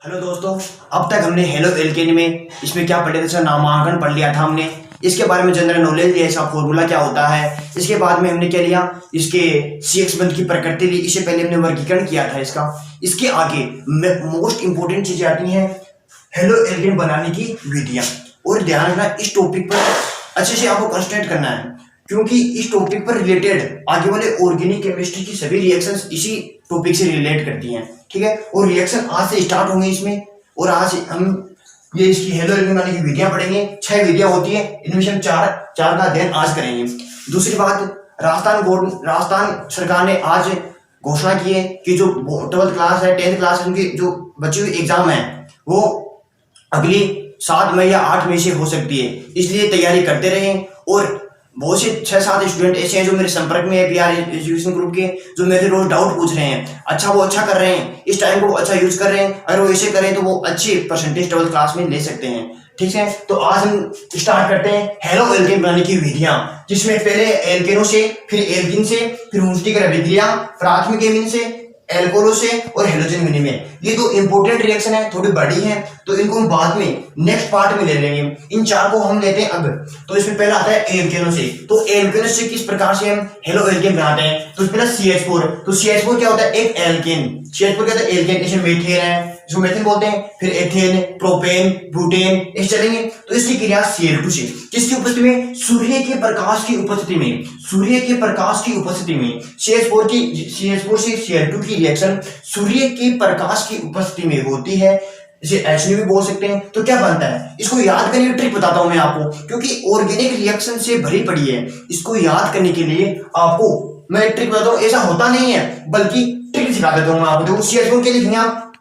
Hello दोस्तों, अब तक हमने हेलो एल्केन में इसमें क्या पढ़े थे सर, नामांकन पढ़ लिया था हमने। इसके बारे में जनरल नॉलेज लिया, इसका फॉर्मूला क्या होता है। इसके बाद में हमने क्या लिया, इसके CX बंध की प्रकृति ली। इससे पहले हमने वर्गीकरण किया था इसका। इसके आगे मोस्ट इंपोर्टेंट चीजें आती हैं, हेलो एल्केन बनाने की विधियां। और ध्यान रखना, इस टॉपिक पर अच्छे से आपको कंसंट्रेट करना है, क्योंकि इस टॉपिक पर रिलेटेड आगे वाले ऑर्गेनिक केमिस्ट्री की सभी रिएक्शंस इसी टॉपिक से रिलेट करती हैं, ठीक है। और रिएक्शन आज से स्टार्ट होंगे इसमें, और आज हम ये इसकी हेलो एल्केन बनाने की विधियां पढ़ेंगे। 6 विधियां होती है, इनमें से हम चार का अध्ययन आज करेंगे। दूसरी बात, राजस्थान सरकार ने आज घोषणा की है कि जो 12th क्लास है, 10th क्लास है, उनकी जो बच्चे हुए एग्जाम है वो अगली 7 मई या 8 मई से हो सकती है, इसलिए तैयारी करते रहें। और बहुत से 6-7 स्टूडेंट ऐसे हैं जो मेरे संपर्क में है PR एजुकेशन ग्रुप के, जो मेरे रोज डाउट पूछ रहे हैं। वो अच्छा कर रहे हैं, इस टाइम को अच्छा यूज कर रहे हैं। अगर वो ऐसे करें तो वो अच्छी परसेंटेज 12th क्लास में ले सकते हैं, ठीक है। तो आज हम स्टार्ट करते हैं हेलो एल्केन बनाने की विधियां, जिसमें पहले एल्केनो से, फिर एल्किन से, फिर उनकी अभिक्रिया प्राथमिक एमीन से, एल्कोहल से और हेलोजन विनिमय। ये दो इंपोर्टेंट रिएक्शन है, थोड़ी बड़ी है, तो इनको हम बाद में नेक्स्ट पार्ट में ले लेंगे। इन चार को हम लेते हैं अब। तो इसमें पहला आता है एल्केनो से। तो एल्केनो से किस प्रकार से हम हेलो एल्केन बनाते हैं, तो पहला CH4। तो CH4 क्या होता है, एक एल्केन। CH4 क्या होता है, एल्केन। इसमें मीथेन है, इसको मीथेन बोलते हैं, फिर एथेन, प्रोपेन, ब्यूटेन, इस चलेंगे। तो इसकी क्रिया Cl2 से, किसकी उपस्थिति में, सूर्य के प्रकाश की उपस्थिति में, सूर्य के प्रकाश की उपस्थिति में CH4 से Cl2 की रिएक्शन सूर्य के प्रकाश की उपस्थिति में होती है। इसे HNO भी बोल सकते हैं। तो क्या बनता है, इसको याद करने की ट्रिक बताता हूं मैं आपको, क्योंकि ऑर्गेनिक रिएक्शन से भरी पड़ी है। इसको याद करने के लिए आपको मैं ट्रिक बताता हूं, ऐसा होता नहीं है, बल्कि ट्रिक सिखा देता हूं मैं आपको। देखो CH4 के लिखेंगे आप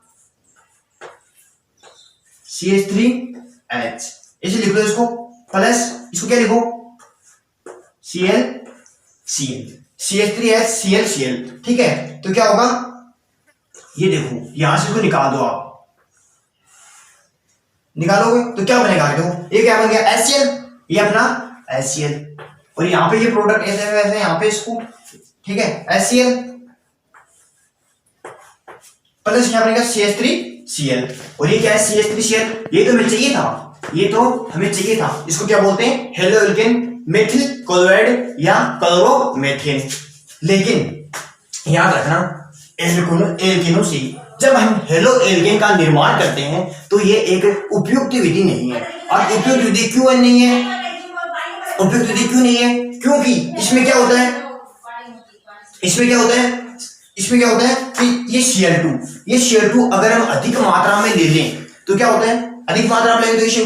CH3H, इसे लिख लो इसको, प्लस इसको क्या लिखो, Cl CH3HCl, ठीक है। तो क्या होगा, ये देखो यहां से इसको निकाल दो, आप निकालोगे तो क्या बनेगा, देखो ये क्या बन गया HCl, ये अपना HCl, और यहां पे ये प्रोडक्ट ऐसे वैसे यहां पे इसको, ठीक है, HCl प्लस यहां बनेगा CH3Cl, और ये क्या है CH3Cl। ये तो हमें चाहिए था, ये तो हमें चाहिए था। इसको क्या बोलते हैं, हेलो एल्केन मेथिल क्लोराइड या क्लोरोमेथेन। लेकिन याद रखना, एल्केनो से जब हम हेलो एल्केन का निर्माण करते हैं तो ये एक उपयुक्त विधि नहीं है। और उपयुक्त विधि क्यों नहीं है, उपयुक्त विधि क्यों नहीं है, क्योंकि इसमें क्या होता है, इसमें क्या होता है, इसमें क्या होता है कि ये Cl2 अगर हम अधिक मात्रा में ले लें तो क्या होता है, अधिक मात्रा में लेंगे तो इसे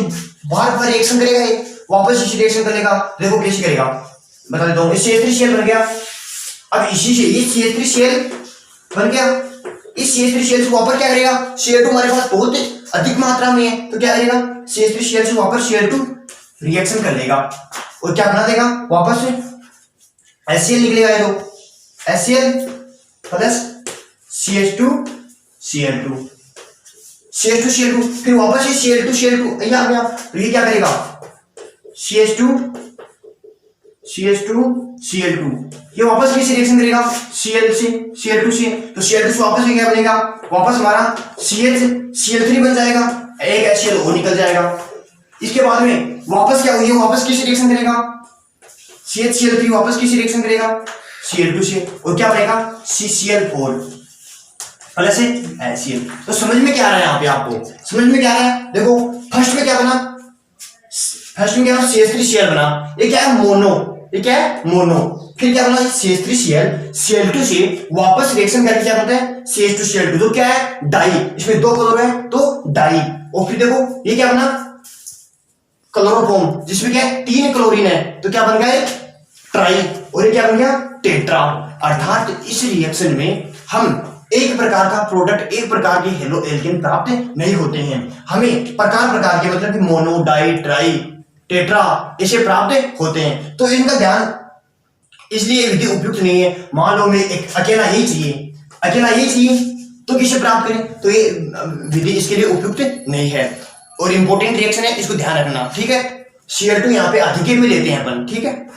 बार बार रिएक्शन करेगा, ये वापस इसे रिएक्शन करेगा। देखो कैसे करेगा, बता देता हूं। CH3Cl बन गया, अब इसी से ये CH3Cl बन गया, इस CH3Cl से वापस क्या करेगा, Cl2 हमारे पास बहुत अधिक मात्रा में है, तो क्या करेगा, CH3Cl से वापस Cl2 रिएक्शन कर लेगा और क्या बना देगा, वापस से HCl निकलेगा। ये तो HCl प्लस CH2Cl2, फिर वापस से Cl2 ये आ गया। तो ये क्या करेगा, CH2Cl2, ये वापस किसी रिएक्शन करेगा Cl से Cl2 से, तो Cl2 से वापस क्या बनेगा, वापस हमारा Cl3 बन जाएगा, एक HCl और निकल जाएगा। इसके बाद में वापस क्या हुई, वापस किसी रिएक्शन करेगा CH3 वापस किसी रिएक्शन करेगा Cl2 से, और क्या बनेगा CCl4 प्लस HCl। तो समझ में क्या आ रहा है, यहाँ पे आपको समझ में क्या आ रहा है, देखो फर्स्ट में क्या बना, फर्स्ट में क्या बना, CH3Cl बना, ये क्या है मोनो, ये क्या है मोनो। फिर क्या बना, CH3Cl Cl2 से वापस रिएक्शन करके क्या बनता है CH2Cl2, तो क्या है डाई, इसमें 2 क्लोरो है तो डाई। और फिर देखो ये क्या बना, क्लोरोफॉर्म, जिसमें क्या है 3 क्लोरीन है, तो क्या बन गया ट्राई, और ये क्या बन गया टेट्रा। अर्थात इस रिएक्शन में हम एक प्रकार का प्रोडक्ट, एक प्रकार के हेलो एल्केन प्राप्त नहीं होते हैं, हमें प्रकार के मतलब कि मोनो, डाई, ट्राई, टेट्रा ऐसे प्राप्त होते हैं। तो इनका ध्यान, इसलिए विधि उपयुक्त नहीं है। मान लो मैं एक अकेला ही चाहिए तो किसे प्राप्त करें, तो ये विधि इसके लिए उपयुक्त नहीं है। और इंपॉर्टेंट रिएक्शन है, इसको ध्यान रखना, ठीक है। Cl2 यहाँ पे अधिक में लेते हैं अपन, ठीक है।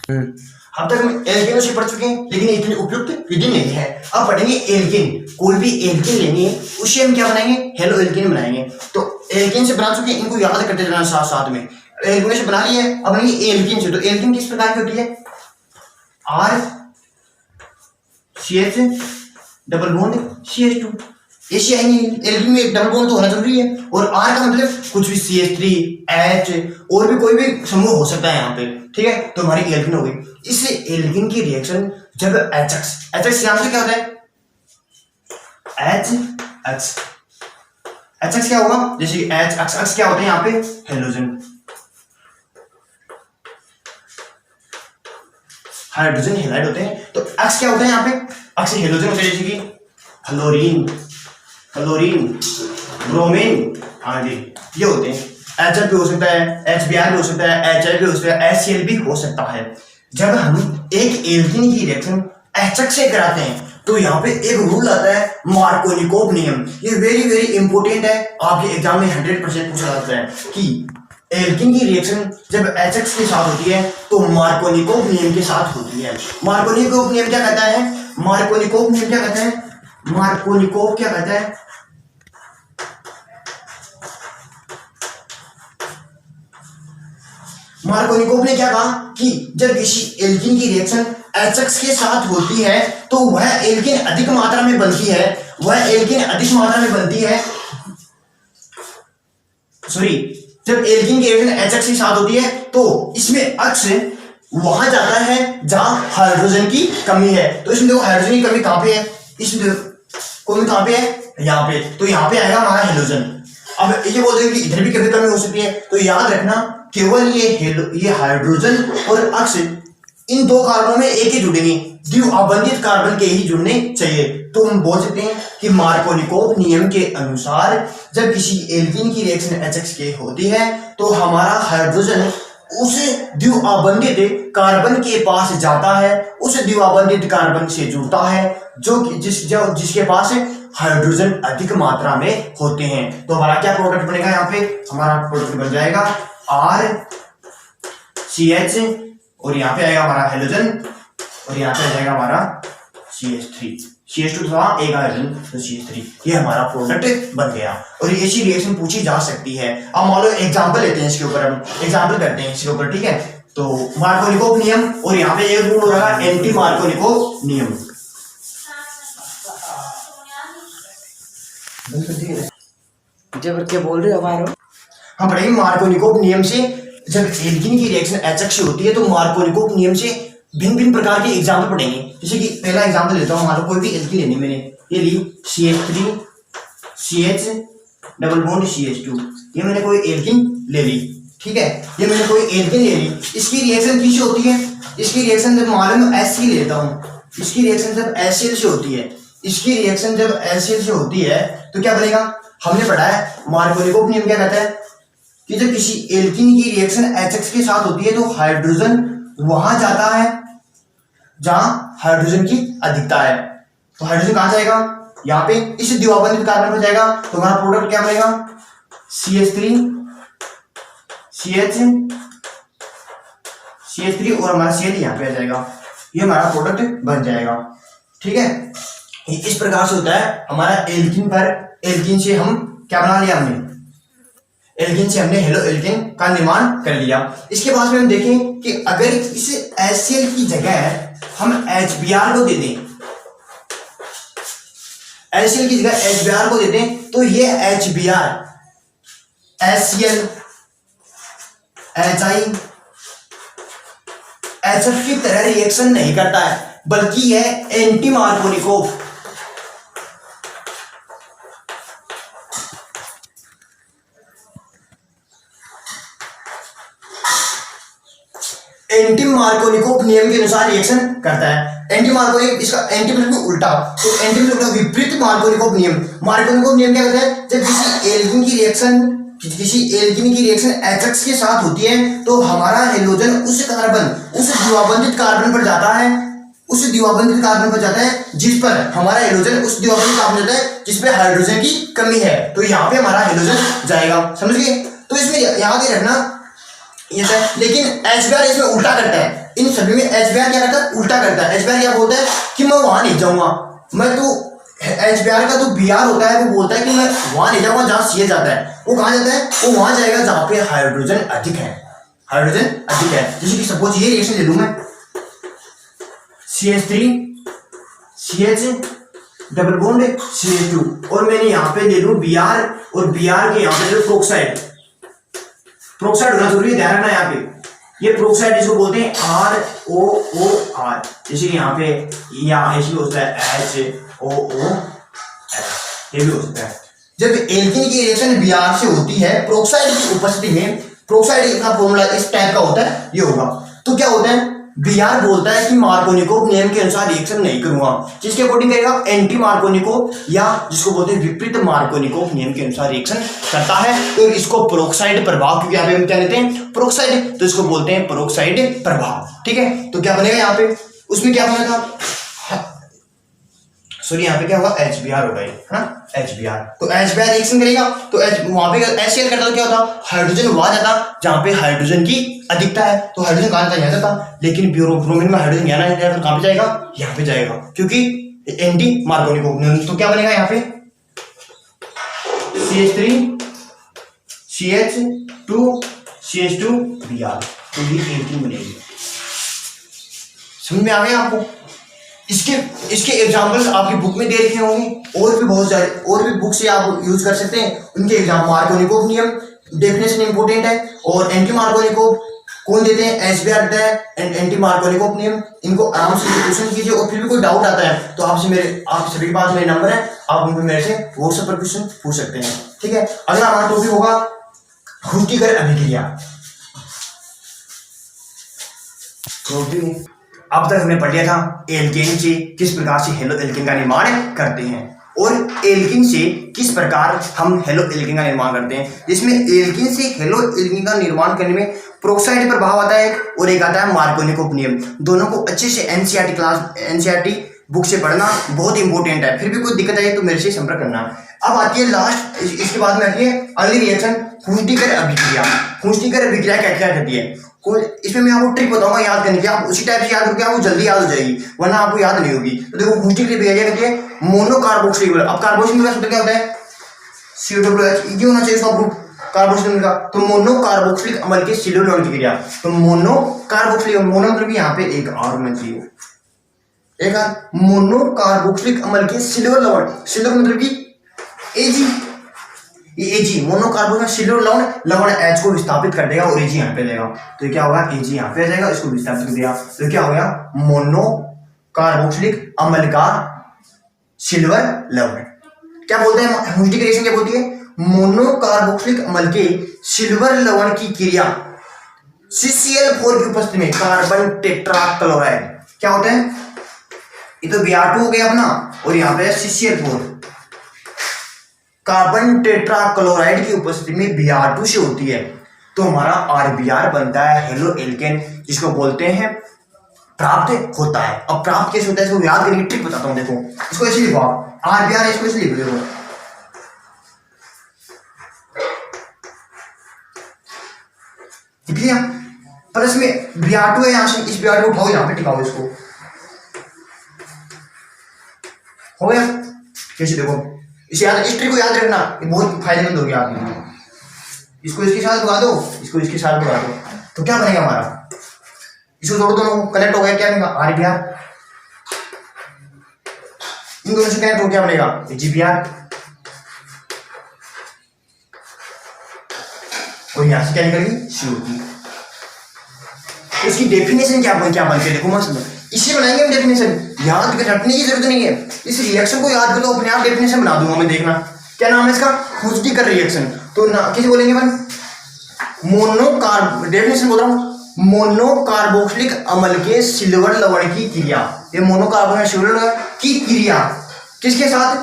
अब तक हम एल्केनों से पढ़ चुके हैं, लेकिन इतनी उपयुक्त विधि नहीं है। अब पढ़ेंगे एल्केन। कोई भी एल्केन लेनी है उससे हम क्या बनाएंगे, हेलो एल्केन बनाएंगे। तो एल्केन से बना चुके हैं, इनको याद करते रहना साथ साथ में। एल्केन से बना लिए, अब बनाएंगे एल्केन से। तो एल्केन किस प्रकार की होती है, R C H double bond CH2, ऐसी आएंगी। एल्केन में डबल बॉन्ड तो होना जरूरी है। और आर का मतलब कुछ भी CH3 H और भी कोई भी समूह हो सकता है यहाँ पे, ठीक है। तो हमारी एल्केन हो गई। इस एल्केन की रिएक्शन जब HX नाम से क्या होता है, HX क्या होगा, जैसे HX क्या होता है यहाँ पे हेलोजन, हाइड्रोजन हेलाइड होते हैं। तो X क्या होता है यहाँ पे, X हेलोजन होते हैं, जैसे कि क्लोरीन ब्रोमीन आदि ये होते हैं। HF भी हो सकता है, HBr भी हो सकता है, HI भी हो सकता है, HCl भी हो सकता है। जब हम एक एल्कीन की रिएक्शन HX से कराते हैं तो यहाँ पे एक रूल आता है मार्कोनिकोव नियम। ये वेरी वेरी इंपॉर्टेंट है, आपके एग्जाम में 100% पूछा जाता है कि एल्कीन की रिएक्शन जब HX के साथ होती है तो मार्कोनिकोव नियम के साथ होती है। मार्कोनिकोव नियम क्या कहता है, मार्कोनिकोव नियम क्या कहता है, मार्कोनिकोव क्या कहता है, मार्कोनिकोव ने क्या कहा कि जब किसी एल्कीन की रिएक्शन HX के साथ होती है तो वह एल्कीन अधिक मात्रा में बनती है, जब एल्कीन की रिएक्शन HX के साथ होती है तो इसमें अक्स वहां जाता है जहां हाइड्रोजन की कमी है। तो इसमें देखो हाइड्रोजन की कमी कहां पे है, इसमें कमी कहां पे है, यहाँ पे। तो यहाँ पे आएगा हमारा हेलोजन। अब ये बोल रहे हैं कि इधर भी कभी कमी हो सकती है, तो याद रखना केवल ये हाइड्रोजन और अक्स इन दो कार्बनों में एक ही जुड़ेंगे, द्विआबंधित कार्बन के ही जुड़ने चाहिए। तो हम बोल सकते हैं कि मार्कोनिकोव नियम के अनुसार जब किसी एल्कीन की रिएक्शन HX के होती है तो हमारा हाइड्रोजन उस द्विआबंधित कार्बन के पास जाता है, उस द्विआबंधित कार्बन से जुड़ता है जिसके पास हाइड्रोजन अधिक मात्रा में होते हैं। तो हमारा क्या प्रोडक्ट बनेगा, यहाँ पे हमारा प्रोडक्ट बन जाएगा RCH और यहाँ पे आएगा हमारा हेलोजन और यहाँ पे आ जाएगा हमारा CH2 था एक हाइड्रोजन तो CH3। ये हमारा प्रोडक्ट बन गया। और ऐसी रिएक्शन पूछी जा सकती है। अब मान लो एग्जांपल लेते हैं इसके ऊपर, हम एग्जांपल करते हैं इसके ऊपर, ठीक है। तो मार्कोनिकोव नियम और यहाँ पे एक रूल हो रहा है एंटी मार्कोनिकोव नियम। जब क्या बोल रहे हो हमारा, हम पढ़ेंगे मार्कोनिकोव नियम से जब एल्कीन की रिएक्शन HX से होती है तो मार्कोनिकोव नियम से भिन्न भिन्न प्रकार के एग्जाम्पल पढ़ेंगे। जैसे कि पहला एग्जाम्पल लेता हूँ, मान लो कोई भी एल्कीन लेनी मैंने, ये ली CH3 CH double bond CH2, ये मैंने कोई एल्कीन ले ली, ठीक है। ये मैंने कोई एल्कीन ले ली, इसकी रिएक्शन किससे होती है, इसकी रिएक्शन जब मान लो HCl लेता हूँ, इसकी रिएक्शन जब HCl से होती है, इसकी रिएक्शन जब HCl से होती है तो क्या बनेगा, हमने पढ़ा है मार्कोनिकोव नियम क्या कहता है कि जब किसी एल्कीन की रिएक्शन HX के साथ होती है तो हाइड्रोजन वहां जाता है जहां हाइड्रोजन की अधिकता है। तो हाइड्रोजन कहां जाएगा, यहाँ पे इस द्विआबंधित कार्बन पर जाएगा। तो हमारा प्रोडक्ट क्या बनेगा CH3 और हमारा Cl यहाँ पे आ जाएगा। ये हमारा प्रोडक्ट बन जाएगा, ठीक है। इस प्रकार से होता है हमारा एल्कीन पर। एल्कीन से हम क्या बना लिया, एल्कीन से हमने हेलो एल्कीन का निर्माण कर लिया। इसके बाद में हम देखें कि अगर इस HCl की जगह हम HBr को दे दें, HCl की जगह HBr को दे दें तो ये HBr HCl HI HF की तरह रिएक्शन नहीं करता है, बल्कि यह एंटी मार्कोनिकोव एंटी मार्कोनिकोव नियम के अनुसार रिएक्शन करता है। एंटी मार्कोनिकोव, इसका एंटी मतलब उल्टा, तो एंटी मतलब विपरीत मार्कोनिकोव नियम। मार्कोनिकोव नियम क्या कहता है, जब किसी एल्कीन की रिएक्शन HX के साथ होती है तो हमारा हेलोजन उस द्विआबंधित कार्बन पर जाता है, जिस पर हमारा हेलोजन उस द्विआबंधित कार्बन जाता है जिस पे हाइड्रोजन की कमी है। तो यहाँ पे हमारा हेलोजन जाएगा, समझ गए। तो इसमें याद ही रखना ये है, लेकिन HBr इसमें उल्टा करता है। इन सभी में HBr क्या करता है, उल्टा करता है। HBr क्या बोलता है कि मैं वहां नहीं जाऊंगा, मैं तो HBr का तो Br होता है वो बोलता है कि मैं वहां नहीं जाऊंगा जहां CH जाता है। वो कहां जाता है, वो वहां जाएगा जहां पे हाइड्रोजन अधिक है, हाइड्रोजन अधिक है। जैसे कि सपोज ये रिएक्शन ले लूं मैं, CH3 CH double bond CH2 और मैंने यहाँ पे ले लूं Br और Br के यहाँ पे ले प्रोक्साइड, प्रोक्साइड होना जरूरी है, ध्यान रखना यहाँ पे। ये प्रोक्साइड इसको बोलते हैं ROOR, जैसे कि यहाँ पे यहाँ ऐसे भी होता है HOOH, ये भी हो सकता है। जब एल्कीन की रिएक्शन Br से होती है प्रोक्साइड की उपस्थिति में, प्रोक्साइड का फॉर्मूला इस टाइप का होता है, ये होगा। तो क्या होता है, Br बोलता है कि मार्कोनिकोव नियम के अनुसार रिएक्शन नहीं करूंगा, जिसके अकॉर्डिंग करेगा एंटी मार्कोनिकोव, या जिसको बोलते हैं विपरीत मार्कोनिकोव नियम के अनुसार रिएक्शन करता है। तो इसको प्रोक्साइड प्रभाव, क्योंकि यहाँ पे हम क्या लेते हैं प्रोक्साइड, तो इसको बोलते हैं प्रोक्साइड प्रभाव। ठीक है, तो क्या बनेगा यहाँ पे, उसमें क्या बना था, सॉरी यहाँ पे क्या होगा HBr होगा, है ना HBr। तो HBr रिएक्शन करेगा तो वहां पे HCl करता तो क्या होता, हाइड्रोजन वहां जाता जहां पे हाइड्रोजन की अधिकता है, तो हाइड्रोजन कहां जाता, यहाँ जाता। लेकिन ब्रोमीन में हाइड्रोजन यहाँ नहीं जाएगा, कहां पे जाएगा, यहाँ पे जाएगा, क्योंकि एंटी मार्कोनिकोव। तो क्या बनेगा यहाँ पे CH3 CH2 CH2 Br, तो ये एल्कीन बनेगी। समझ में आ गया आपको। इसके एग्जांपल्स आपकी बुक में दे रखे होंगे, और भी बहुत सारे और भी बुक से आप यूज कर सकते हैं। उनके एग्जाम मार्कोनिकोव नियम डेफिनेशन इंपॉर्टेंट है, और एंटी मार्कोनिकोव कौन देते हैं, HBr देता है, एंटी मार्कोनिकोव नियम। इनको आराम से क्वेश्चन कीजिए, और फिर भी कोई डाउट आता है तो आप सभी के पास मेरे नंबर है, आप उनको मेरे से व्हाट्सएप पर क्वेश्चन पूछ सकते हैं। ठीक है, अगला हमारा टॉपिक होगा खुष्टिकर अभिक्रिया। अब तक हमने पढ़ लिया था एल्केन से किस प्रकार से हेलो एल्केन का निर्माण करते हैं, और एल्कीन से किस प्रकार हम हेलो एल्कीन का निर्माण करते हैं। जिसमें एल्कीन से हेलो एल्कीन का निर्माण करने में प्रोक्साइड प्रभाव आता है और एक आता है मार्कोनिकोव नियम। दोनों को अच्छे से एनसीईआरटी बुक से पढ़ना बहुत इंपॉर्टेंट है। फिर भी कोई दिक्कत आई तो मेरे से संपर्क करना। अब आती है लास्ट, इसके बाद में आती है अगली रिएक्शन खुष्टिकर अभिक्रिया। खुष्टिकर अभिक्रिया क्या क्या करती है, इसमें मैं आपको ट्रिक बताऊंगा याद करने की, आप उसी टाइप से याद करके आपको जल्दी याद हो जाएगी, वरना आपको याद नहीं होगी। तो देखो खुष्टिकर अभिक्रिया करती है मोनोकार्बोक्सिलिक। अब कार्बोक्सिलिक का सूत्र क्या होता है, COOH, ये होना चाहिए उसका ग्रुप कार्बोक्सिलिक का। तो मोनोकार्बोक्सिलिक अम्ल के सिल्वर लवण की क्रिया, तो मोनोकार्बोक्सिलिक, मोनो मतलब यहाँ पे एक R होना चाहिए, एक R, मोनोकार्बोक्सिलिक अम्ल के सिल्वर लवण, सिल्वर मतलब की Ag, ये Ag मोनोकार्बोक्सिलिक सिल्वर लवण H को विस्थापित कर देगा और Ag यहाँ पे जाएगा। तो क्या होगा, Ag यहाँ पे आ जाएगा, इसको विस्थापित कर दिया तो क्या हो गया, मोनोकार्बोक्सिलिक अम्ल का सिल्वर लवण। क्या बोलते हैं खुष्टिकर रिएक्शन, क्या बोलती है, मोनोकार्बोक्सिलिक अम्ल के सिल्वर लवण की क्रिया CCl4 की उपस्थिति में कार्बन टेट्राक्लोराइड। क्या होता है, ये तो Br2 हो गया अपना, और यहाँ पे CCl4, कार्बन टेट्राक्लोराइड की उपस्थिति में Br2 से होती है, तो हमारा RBr बनता है हेलो एल्केन, जिसको बोलते हैं प्राप्त होता है। अब प्राप्त कैसे होता है इसको याद करने की ट्रिक बताता हूं। देखो इसको ऐसे लिखो आप, RBr इसको ऐसे लिख दो, लिख लिया, प्लस में Br2 है, यहां से इस Br2 को उठाओ, यहां पे टिकाओ, इसको हो गया। कैसे देखो, इसे याद, इस ट्रिक को याद रखना, ये बहुत फायदेमंद होगी आपके। इसको इसके साथ लगा दो, इसको इसके साथ लगा दो, तो क्या बनेगा हमारा, इसको जोड़ो, दोनों कनेक्ट हो गया, क्या बनेगा RBr, इन दोनों से कनेक्ट हो क्या बनेगा GBr, और यहां से क्या निकलेगी CO2। इसकी डेफिनेशन क्या बनती है, देखो मस्त, इसे बनाएंगे हम डेफिनेशन, याद रखने की जरूरत नहीं है, इस रिएक्शन को याद कर लो, अपने आप डेफिनेशन बना दूंगा मैं, देखना क्या नाम है इसका, खुष्टिकर रिएक्शन। तो ना किसे बोलेंगे अपन, डेफिनेशन बोल रहा हूं, मोनोकार्बोक्सिलिक अम्ल के सिल्वर लवण की क्रिया, ये मोनोकार्बोक्सिलिक सिल्वर लवण की क्रिया किसके साथ,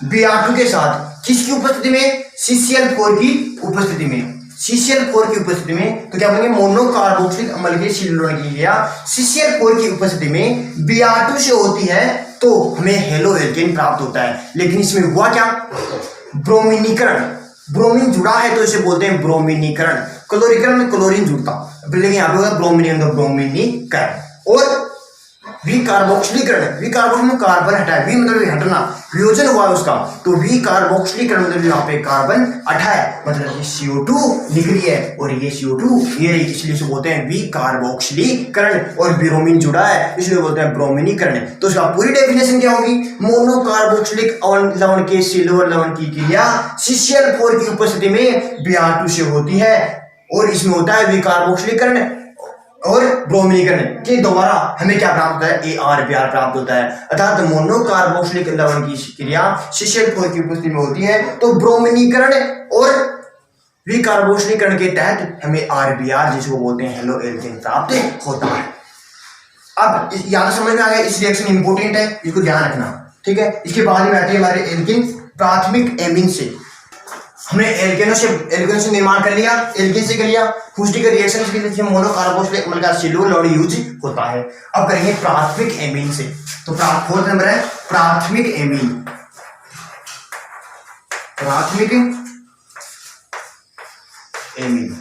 Br2 के साथ, किसकी उपस्थिति में, CCl4 की उपस्थिति में, CCl4 की उपस्थिति में। तो क्या बोलेंगे, मोनोकार्बोक्सिलिक अम्ल के सिल्वर लवण की क्रिया CCl4 की उपस्थिति में Br2 से होती है, तो हमें हेलो एल्केन प्राप्त होता है। लेकिन इसमें हुआ क्या, ब्रोमीनीकरण, ब्रोमीन जुड़ा है तो इसे बोलते हैं ब्रोमीनीकरण। क्लोरीकरण में क्लोरीन जुड़ता, लेकिन यहाँ पे होगा ब्रोमीनीकरण। और विकार्बोक्सिलीकरण, विकार्बोक्सिल में कार्बन हटाए, वी मतलब हटना, वियोजन हुआ है उसका, तो विकार्बोक्सिलीकरण मतलब यहाँ पे कार्बन हटाए, मतलब ये CO2 निकली है और ये CO2 ये रही, इसलिए इसे बोलते हैं विकार्बोक्सिलीकरण। और ब्रोमीन जुड़ा है इसलिए बोलते हैं ब्रोमीनीकरण। तो इसका पूरी डेफिनेशन क्या होगी, मोनोकार्बोक्सिलिक लवण के सिल्वर लवण की क्रिया CCl4 की उपस्थिति में Br2 से होती है और इसमें होता है विकार्बोक्सिलीकरण और ब्रोमीनीकरण के द्वारा हमें क्या प्राप्त होता है, ArBr प्राप्त होता है। अर्थात मोनोकार्बोक्सिलिक लवण की क्रिया CCl4 की उपस्थिति में होती है तो ब्रोमीनीकरण और विकार्बोक्सिलीकरण के तहत हमें RBr जिसको बोलते हैं हेलो एल्केन प्राप्त होता है। अब यहाँ समझ में आ गया, इस रिएक्शन इंपोर्टेंट है, इसको ध्यान रखना, ठीक है। इसके बाद में आती है हमारे एल्किन प्राथमिक एमीन से। हमने एल्केनों से निर्माण कर लिया, एल्किन से कर लिया, दूसरी का रिएक्शन के लिए मोनोकार्बोक्सिलिक मतलब सिल्वर लवण यूज होता है। अब करेंगे प्राथमिक एमीन से। तो फोर्थ नंबर है प्राथमिक एमीन। प्राथमिक एमीन,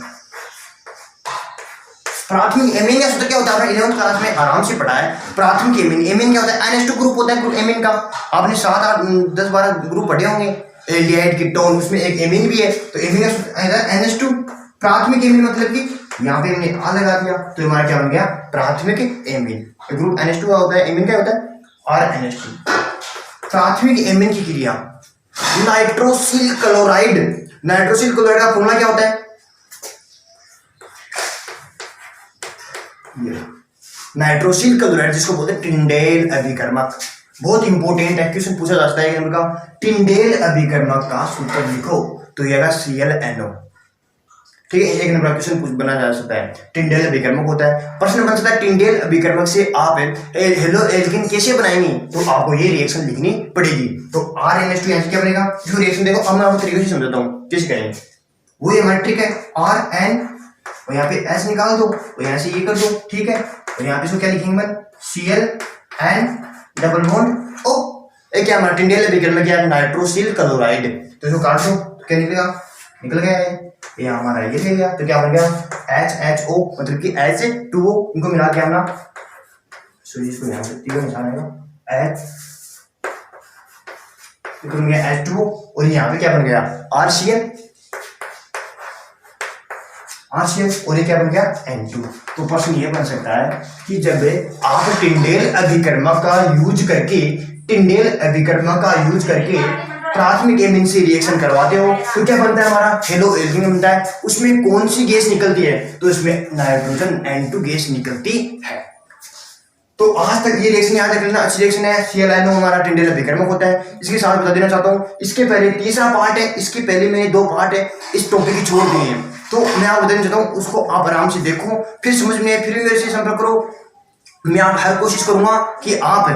प्राथमिक एमीन का सूत्र क्या होता है, 11वीं क्लास में आराम से पढ़ा है। प्राथमिक एमीन, एमीन क्या होता है, NH2 ग्रुप होता है ग्रुप एमीन का, आपने 7, 8, 10, 12 ग्रुप पढ़े होंगे, एल्डिहाइड कीटोन, उसमें एक एमीन भी है, तो एमीन का सूत्र NH2। प्राथमिक एमीन मतलब कि यहाँ पे हमने आ लगा दिया तो हमारा क्या बन गया, प्राथमिक एमीन। ग्रुप NH2 का होता है, एमीन क्या होता है RNH2। प्राथमिक एमीन की क्रिया नाइट्रोसिल क्लोराइड, नाइट्रोसिल क्लोराइड का फॉर्मूला क्या होता है, नाइट्रोसिल क्लोराइड जिसको बोलते हैं टिंडेल अभिकर्मक। बहुत इंपॉर्टेंट है, क्वेश्चन पूछा जाता है इनका, टिंडेल अभिकर्मक का सूत्र लिखो तो ये ClNO, ठीक है। एक नंबर क्वेश्चन बना जा सकता है, टिंडेल अभिकर्मक होता है। प्रश्न बन सकता है टिंडेल अभिकर्मक से आप हेलो एल्किन कैसे बनाएंगे, तो आपको ये रिएक्शन लिखनी पड़ेगी। तो RNH2 यहाँ से क्या बनेगा, जो रिएक्शन देखो अब मैं आपको तरीके से समझाता हूँ कैसे करेंगे। वो ये हमारा ट्रिक है, RN और यहाँ पे S निकाल दो और यहाँ से ये कर दो, ठीक है। और यहाँ पे इसको क्या लिखेंगे मैं, ClN डबल बॉन्ड O, एक क्या हमारा टिंडेल अभिकर्मक क्या है, नाइट्रोसिल क्लोराइड। तो इसको काट दो तो क्या निकलेगा, निकल गया है ये हमारा, ये ले गया तो क्या बन गया HHO मतलब कि H2O, इनको मिला के हमारा, सॉरी इसको यहाँ से तीनों निशान आएगा H, इनको बन गया H2O और यहाँ पे क्या बन गया RCl और ये क्या बन गया N2। तो प्रश्न ये बन सकता है कि जब आप टिंडेल अभिकर्मक का यूज करके प्राथमिक एमीन से रिएक्शन करवाते हो तो क्या बनता है हमारा, हेलो एल्किन बनता है। उसमें कौन सी गैस निकलती है, तो इसमें नाइट्रोजन N2 गैस निकलती है। तो आज तक ये रिएक्शन याद रखना, अच्छी रिएक्शन है। ClNO हमारा टिंडेल अभिकर्मक होता है। इसके साथ बता देना चाहता हूँ, इसके पहले तीसरा पार्ट है, इसके पहले मैंने 2 पार्ट है इस टॉपिक की छोड़ दिए हैं, तो मैं आपको बताना चाहता हूँ उसको आप आराम से देखो, फिर समझ में फिर मेरे से संपर्क करो। मैं आप हर कोशिश करूंगा कि आप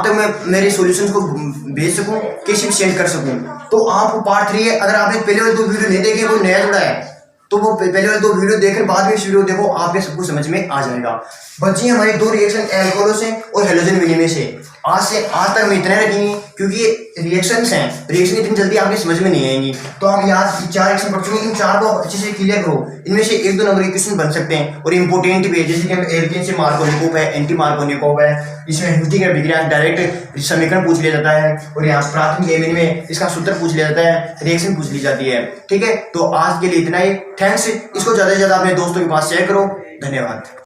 तक मैं मेरे सॉल्यूशंस को भेज सकूं, कैसे भी सेंड कर सकूं। तो आप पार्ट 3 है, अगर आपने पहले वाले 2 वीडियो नहीं देखे, कोई नया जुड़ा है तो वो पहले वाले 2 वीडियो देखकर बाद में इस वीडियो देखो, आपके सब कुछ समझ में आ जाएगा। बची हमारी 2 रिएक्शन एल्कोहल से और हेलोजन विनिमय से। आज तक हम इतने रखेंगे क्योंकि ये रिएक्शंस हैं, रिएक्शन इतनी जल्दी आपके समझ में नहीं आएंगी। तो आप यहाँ 4 रिएक्शन पढ़ चुके हैं, इन 4 को अच्छे से क्लियर करो। इनमें से 1-2 नंबर के क्वेश्चन बन सकते हैं और इंपोर्टेंट भी है, जैसे कि एल्केन से मार्कोनिकोव है, एंटी मार्कोनिकोव है, इसमें ह्यूटिक अभिक्रिया डायरेक्ट समीकरण पूछ लिया जाता है और यहाँ प्राथमिक एमीन में इसका सूत्र पूछ लिया जाता है, रिएक्शन पूछ ली जाती है, ठीक है। तो आज के लिए इतना ही, थैंक्स। इसको ज्यादा से ज्यादा अपने दोस्तों के पास शेयर करो, धन्यवाद।